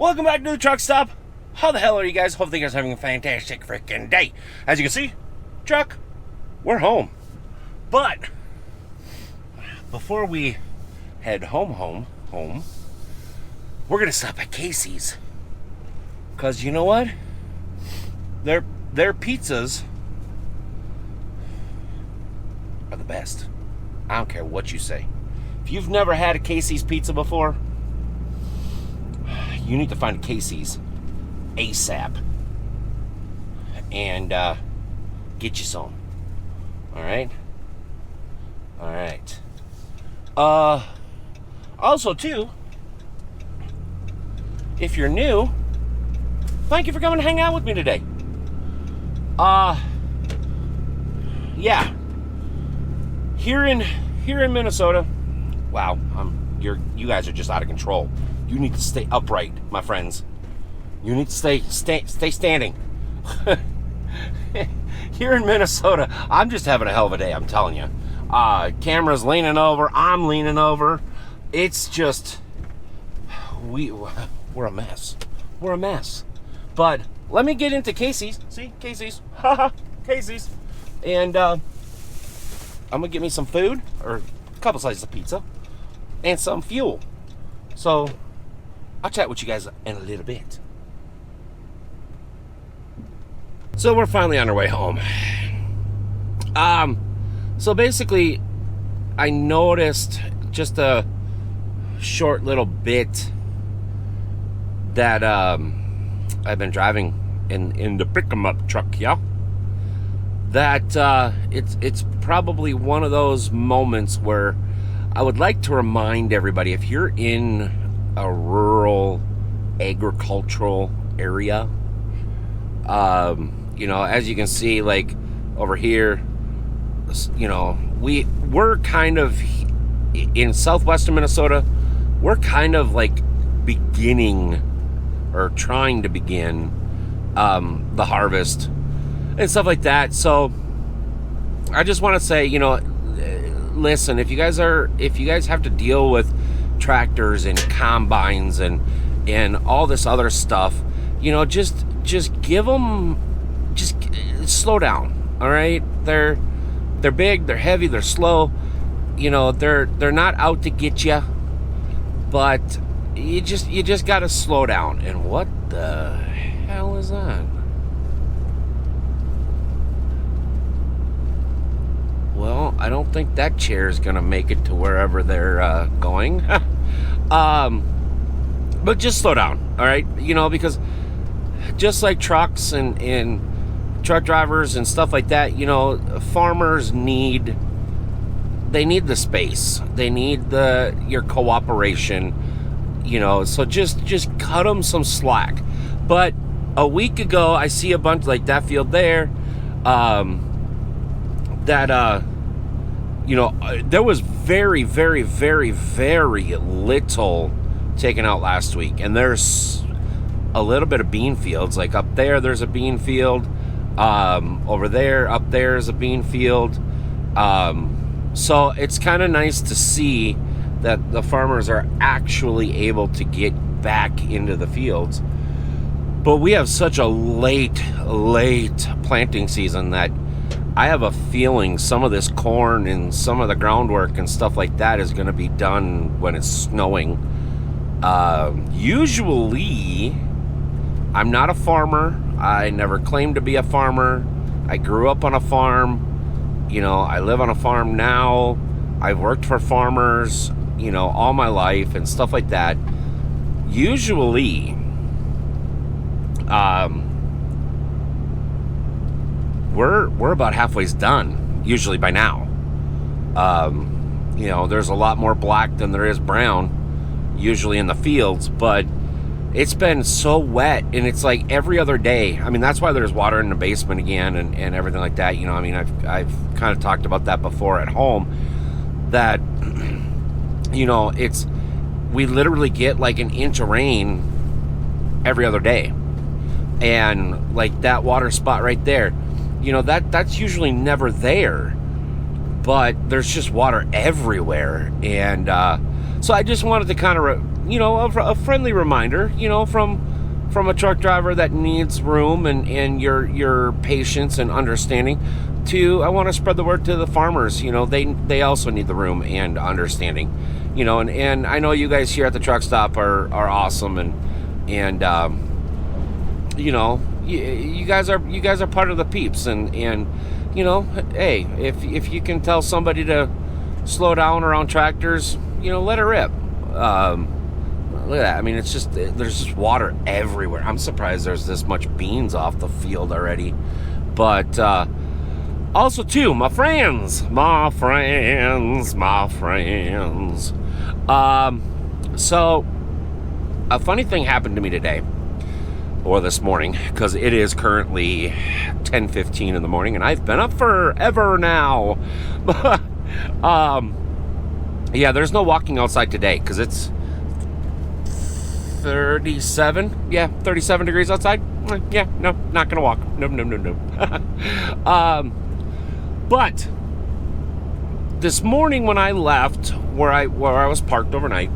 Welcome back to the Truckstop. How the hell are you guys? Hope you guys are having a fantastic freaking day. As you can see, truck, we're home. But before we head home, we're gonna stop at Casey's. Cause you know what? Their pizzas are the best. I don't care what you say. If you've never had a Casey's pizza before, you need to find a Casey's ASAP and get you some. All right. Also too, if you're new, thank you for coming to hang out with me today. Yeah. Here in Minnesota, wow, you guys are just out of control. You need to stay upright, my friends. You need to stay standing. Here in Minnesota, I'm just having a hell of a day, I'm telling you. Camera's leaning over, I'm leaning over. It's just, we're a mess. We're a mess. But let me get into Casey's. See, Casey's. Casey's. And I'm gonna get me some food, or a couple slices of pizza, and some fuel. So I'll chat with you guys in a little bit. So we're finally on our way home. So basically, I noticed just a short little bit that I've been driving in the pick-em-up truck, yeah. That it's probably one of those moments where I would like to remind everybody, if you're in a rural agricultural area, as you can see, like over here, we're kind of in southwestern Minnesota. We're kind of like beginning or trying to begin the harvest and stuff like that. So I just want to say, listen, if you guys have to deal with tractors and combines and all this other stuff, just give them, just slow down. All right, they're big, they're heavy, they're slow. They're not out to get you, but you just gotta slow down. And what the hell is that? Well, I don't think that chair is gonna make it to wherever they're going. But just slow down, all right? Because just like trucks and truck drivers and stuff like that, farmers need the space. They need your cooperation, so just cut them some slack. But a week ago, I see a bunch like that field there, there was very, very, very, very little taken out last week. And there's a little bit of bean fields. Like up there's a bean field. Over there, up there is a bean field. So it's kind of nice to see that the farmers are actually able to get back into the fields. But we have such a late planting season that I have a feeling some of this corn and some of the groundwork and stuff like that is going to be done when it's snowing. Usually, I'm not a farmer. I never claimed to be a farmer. I grew up on a farm. I live on a farm now. I've worked for farmers, all my life and stuff like that. Usually, we're about halfway done, usually by now. There's a lot more black than there is brown, usually in the fields, but it's been so wet, and it's like every other day. I mean, that's why there's water in the basement again and everything like that. I've kind of talked about that before at home, that, we literally get like an inch of rain every other day. And like that water spot right there, that's usually never there, but there's just water everywhere. And so I just wanted to kind of a friendly reminder, from a truck driver that needs room and your patience and understanding, to I want to spread the word to the farmers. They also need the room and understanding. And I know you guys here at the truck stop are awesome, and you guys are part of the peeps, and hey, if you can tell somebody to slow down around tractors, let it rip. Look at that. I mean, it's just, there's just water everywhere. I'm surprised there's this much beans off the field already. But also too, my friends. So a funny thing happened to me today, or this morning, because it is currently 10:15 in the morning, and I've been up forever now. Yeah, there's no walking outside today because it's 37. Yeah, 37 degrees outside. Yeah, no, not gonna walk. No. But this morning when I left where I was parked overnight,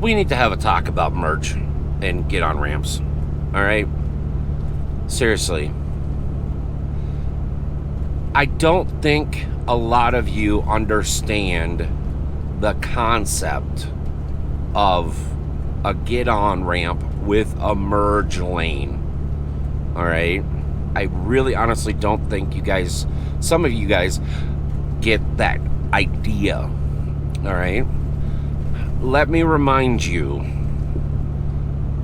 we need to have a talk about merge and get on ramps. All right, seriously. I don't think a lot of you understand the concept of a get-on ramp with a merge lane. All right? I really honestly don't think some of you guys get that idea. All right? Let me remind you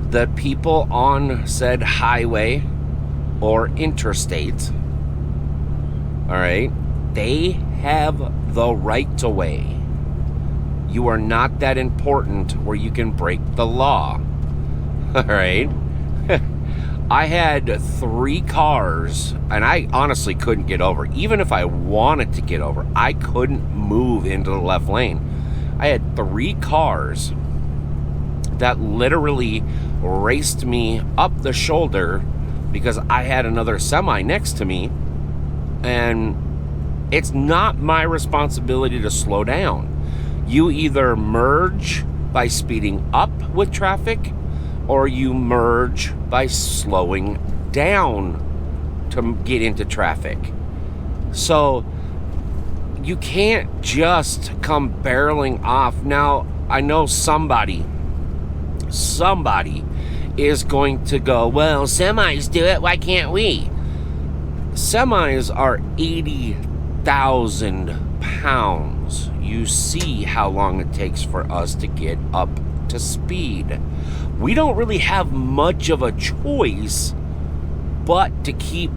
that people on said highway or interstate, all right, they have the right to way. You are not that important where you can break the law. All right. I had 3 cars, and I honestly couldn't get over. Even if I wanted to get over, I couldn't move into the left lane. I had 3 cars that literally raced me up the shoulder because I had another semi next to me. And it's not my responsibility to slow down. You either merge by speeding up with traffic, or you merge by slowing down to get into traffic. So you can't just come barreling off. Now, I know somebody is going to go, well, semis do it, why can't we? Semis are 80,000 pounds. You see how long it takes for us to get up to speed. We don't really have much of a choice but to keep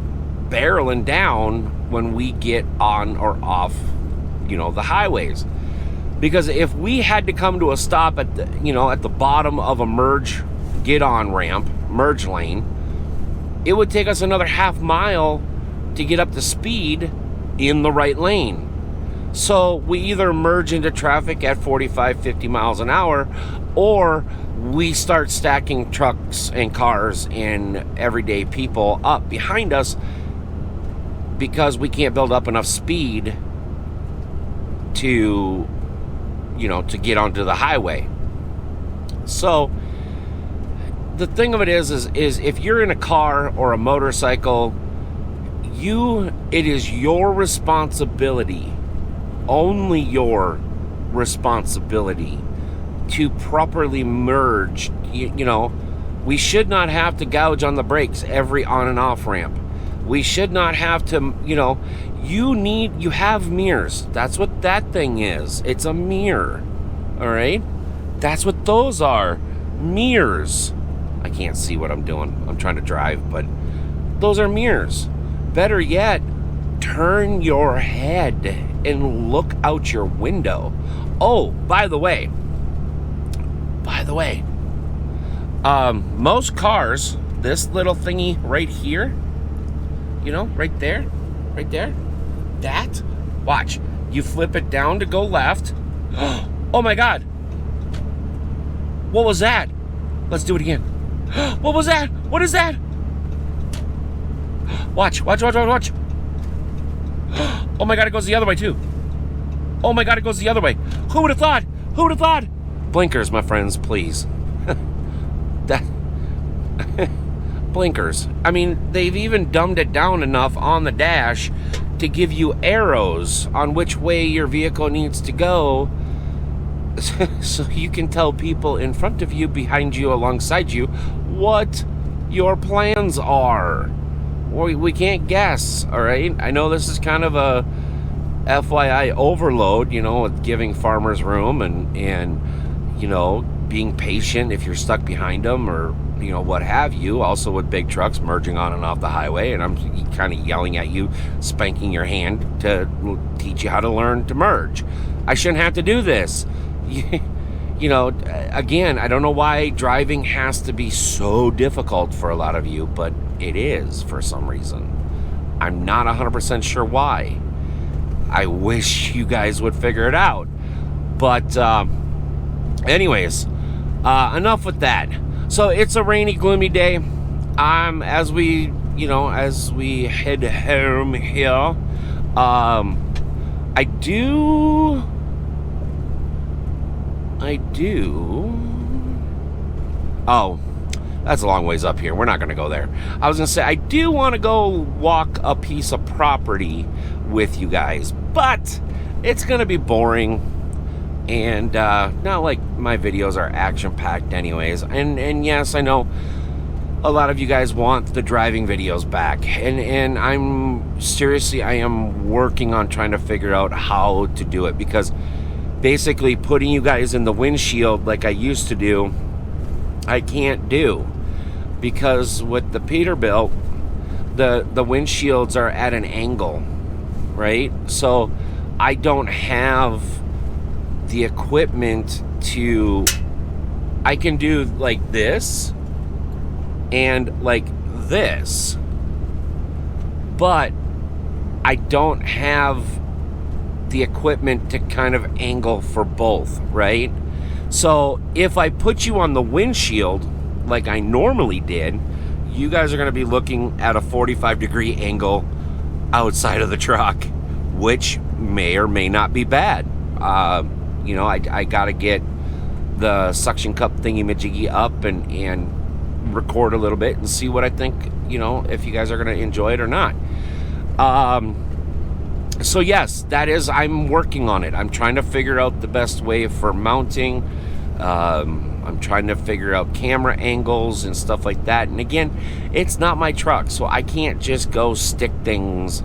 barreling down when we get on or off, the highways. Because if we had to come to a stop at the bottom of a merge lane, it would take us another half mile to get up to speed in the right lane. So we either merge into traffic at 45, 50 miles an hour, or we start stacking trucks and cars and everyday people up behind us because we can't build up enough speed to get onto the highway. So the thing of it is if you're in a car or a motorcycle, it is your responsibility, only your responsibility, to properly merge. We should not have to gouge on the brakes every on and off ramp. We should not have to, you have mirrors. That's what that thing is. It's a mirror. All right? That's what those are. Mirrors. I can't see what I'm doing. I'm trying to drive, but those are mirrors. Better yet, turn your head and look out your window. Oh, by the way, most cars, this little thingy right here, right there, that, watch, you flip it down to go left. Oh my God. What was that? Let's do it again. What was that? What is that? Watch. Oh my God, it goes the other way too. Oh my God, it goes the other way. Who would have thought? Who would have thought? Blinkers, my friends, please. That blinkers. I mean, they've even dumbed it down enough on the dash to give you arrows on which way your vehicle needs to go, so you can tell people in front of you, behind you, alongside you, what your plans are. We can't guess, all right? I know this is kind of a FYI overload, with giving farmers room and being patient if you're stuck behind them or, what have you. Also with big trucks merging on and off the highway, and I'm kind of yelling at you, spanking your hand to teach you how to learn to merge. I shouldn't have to do this. Again, I don't know why driving has to be so difficult for a lot of you, but it is for some reason. I'm not 100% sure why. I wish you guys would figure it out. But anyways, enough with that. So it's a rainy, gloomy day. As we head home here, I do. Oh, that's a long ways up here. We're not going to go there. I was going to say, I do want to go walk a piece of property with you guys, but it's going to be boring. And not like my videos are action-packed anyways. And yes, I know a lot of you guys want the driving videos back. And I am working on trying to figure out how to do it. Because basically putting you guys in the windshield like I used to do, I can't do. Because with the Peterbilt, the windshields are at an angle, right? So I don't have the equipment I can do like this and like this, but I don't have the equipment to kind of angle for both, right? So if I put you on the windshield like I normally did, you guys are going to be looking at a 45-degree angle outside of the truck, which may or may not be bad. I gotta get the suction cup thingy-majiggy up and record a little bit and see what I think, if you guys are gonna enjoy it or not. So yes, I'm working on it. I'm trying to figure out the best way for mounting. I'm trying to figure out camera angles and stuff like that. And again, it's not my truck, so I can't just go stick things,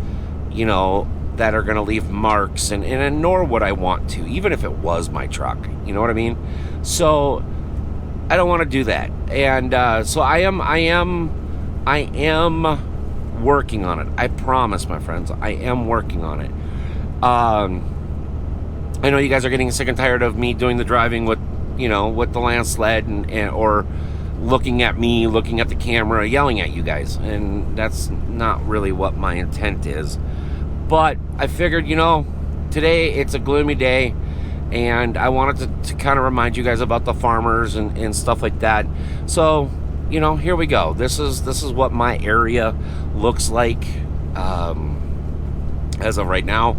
that are going to leave marks, and nor would I want to, even if it was my truck. You know what I mean? So I don't want to do that. And so I am working on it. I promise, my friends, I am working on it. I know you guys are getting sick and tired of me doing the driving with the land sled or looking at me, looking at the camera, yelling at you guys. And that's not really what my intent is. But I figured, today it's a gloomy day, and I wanted to kind of remind you guys about the farmers and stuff like that. So, here we go. This is what my area looks like as of right now.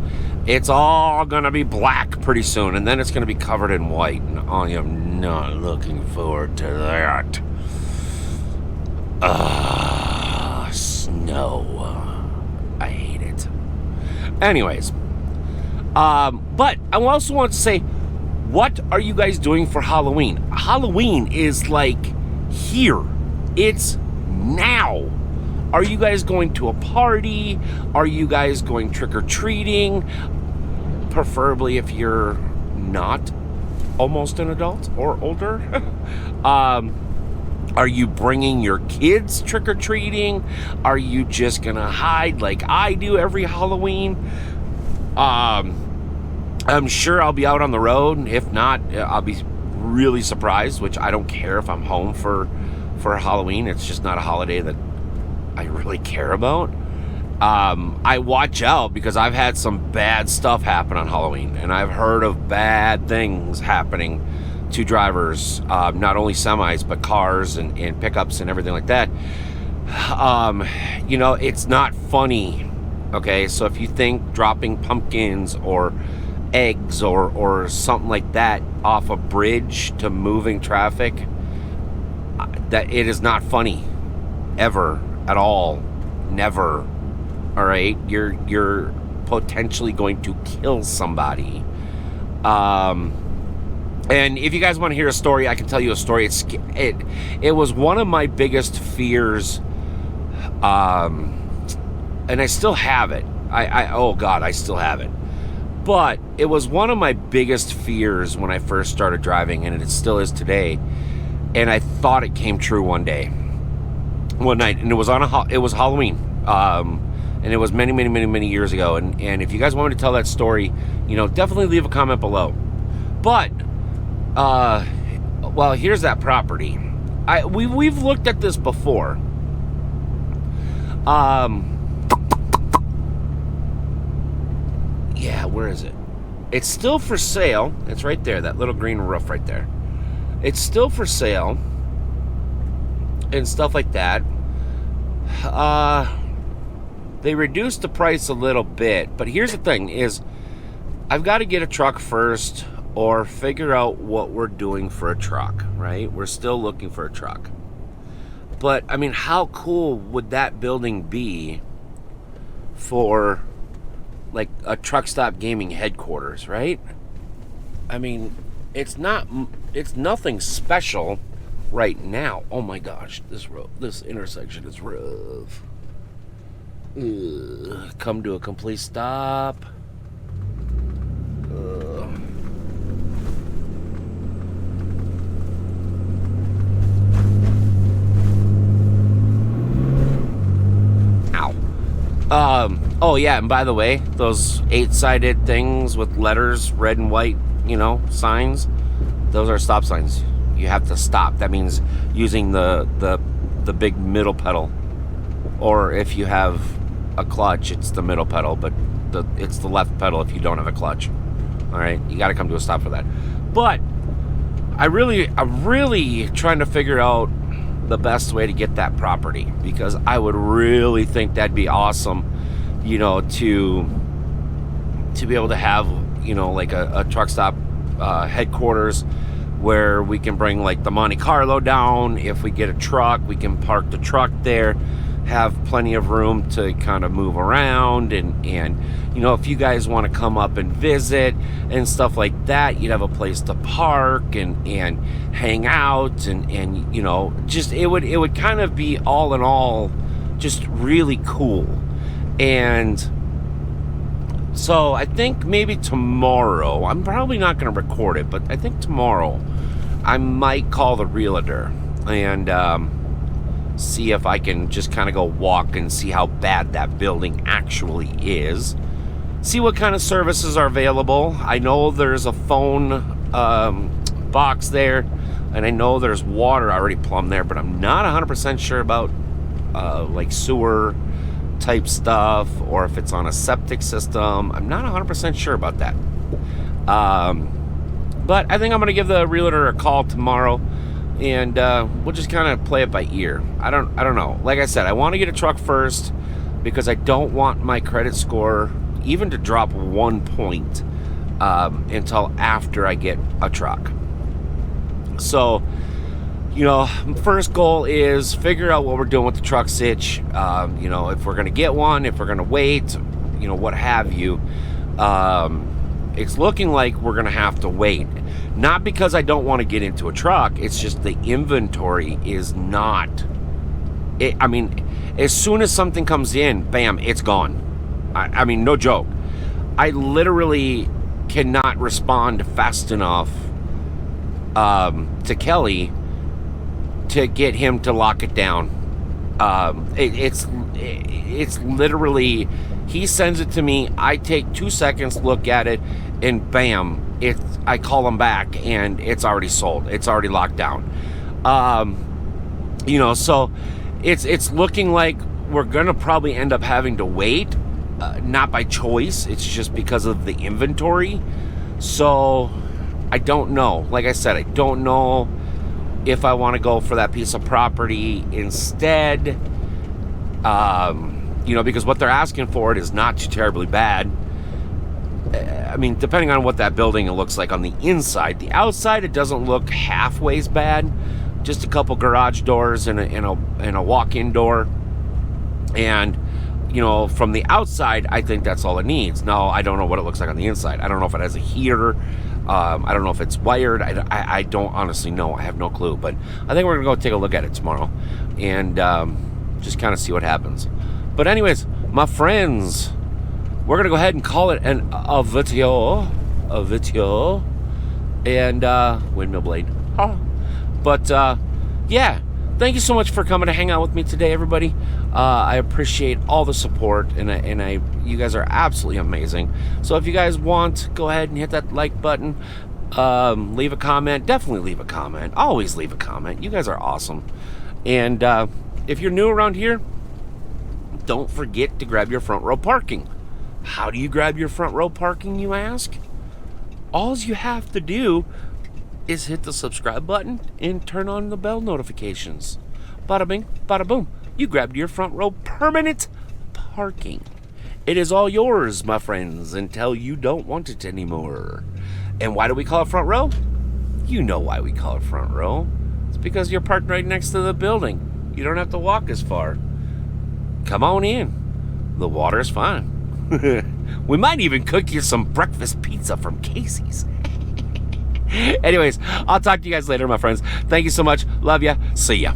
It's all going to be black pretty soon, and then it's going to be covered in white, and I am not looking forward to that. Snow. I hate it. Anyways, but I also want to say, what are you guys doing for Halloween? Halloween is like here. It's now. Are you guys going to a party? Are you guys going trick-or-treating? Preferably if you're not almost an adult or older. Are you bringing your kids trick-or-treating? Are you just gonna hide like I do every Halloween? I'm sure I'll be out on the road. If not, I'll be really surprised, which I don't care if I'm home for Halloween. It's just not a holiday that I really care about. I watch out because I've had some bad stuff happen on Halloween, and I've heard of bad things happening to drivers, not only semis, but cars and pickups and everything like that. It's not funny, okay? So if you think dropping pumpkins or eggs or something like that off a bridge to moving traffic, that it is not funny ever at all. Never. All right, you're potentially going to kill somebody. And if you guys want to hear a story, I can tell you a story. It was one of my biggest fears, and I still have it. Oh God, I still have it. But it was one of my biggest fears when I first started driving, and it still is today. And I thought it came true one night, and it was it was Halloween, and it was many years ago. And if you guys want me to tell that story, definitely leave a comment below. But well, here's that property. We've looked at this before. Yeah, where is it? It's still for sale. It's right there, that little green roof right there. It's still for sale and stuff like that. They reduced the price a little bit, but here's the thing is I've got to get a truck first or figure out what we're doing for a truck, right? We're still looking for a truck. But, I mean, how cool would that building be for, like, a Truckstop gaming headquarters, right? I mean, it's nothing special right now. Oh my gosh, this intersection is rough. Come to a complete stop. Oh yeah, and by the way, those 8-sided things with letters, red and white, signs, those are stop signs. You have to stop. That means using the big middle pedal. Or if you have a clutch, it's the middle pedal, but it's the left pedal if you don't have a clutch. All right, you got to come to a stop for that. But I'm really trying to figure out the best way to get that property, because I would really think that'd be awesome, to be able to have, like a truck stop headquarters where we can bring like the Monte Carlo down. If we get a truck, we can park the truck there, have plenty of room to kind of move around, and if you guys want to come up and visit and stuff like that, you'd have a place to park and hang out, and just it would kind of be all in all just really cool. And so I think maybe tomorrow, I'm probably not going to record it, but I think tomorrow I might call the realtor and see if I can just kind of go walk and see how bad that building actually is. See what kind of services are available. I know there's a phone box there, and I know there's water already plumbed there, but I'm not 100% sure about like sewer type stuff, or if it's on a septic system. I'm not 100% sure about that. But I think I'm going to give the realtor a call tomorrow, and we'll just kind of play it by ear. I don't know. Like I said, I want to get a truck first because I don't want my credit score even to drop 1 point until after I get a truck. So, first goal is figure out what we're doing with the truck sitch. If we're going to get one, if we're going to wait, what have you. It's looking like we're going to have to wait. Not because I don't want to get into a truck. It's just the inventory is not. As soon as something comes in, bam, it's gone. I mean, no joke. I literally cannot respond fast enough to Kelly to get him to lock it down. It's literally, he sends it to me, I take 2 seconds, look at it, and bam, I call him back, and it's already sold. It's already locked down. So it's looking like we're gonna probably end up having to wait, not by choice. It's just because of the inventory. So I don't know. Like I said, I don't know if I want to go for that piece of property instead, because what they're asking for it is not too terribly bad. I mean, depending on what that building looks like on the inside. The outside, it doesn't look halfway bad. Just a couple garage doors and a walk-in door. And, from the outside, I think that's all it needs. Now, I don't know what it looks like on the inside. I don't know if it has a heater. I don't know if it's wired. I don't honestly know. I have no clue. But I think we're going to go take a look at it tomorrow and just kind of see what happens. But anyways, my friends, we're going to go ahead and call it a video. And windmill blade. But, yeah. Thank you so much for coming to hang out with me today, everybody. I appreciate all the support, and you guys are absolutely amazing. So if you guys want, go ahead and hit that like button. Leave a comment. Definitely leave a comment. Always leave a comment. You guys are awesome. And if you're new around here, don't forget to grab your front row parking. How do you grab your front row parking, you ask? All you have to do is hit the subscribe button and turn on the bell notifications. Bada bing, bada boom. You grabbed your front row permanent parking. It is all yours, my friends, until you don't want it anymore. And why do we call it front row? You know why we call it front row. It's because you're parked right next to the building. You don't have to walk as far. Come on in. The water's fine. We might even cook you some breakfast pizza from Casey's. Anyways, I'll talk to you guys later, my friends. Thank you so much. Love ya. See ya.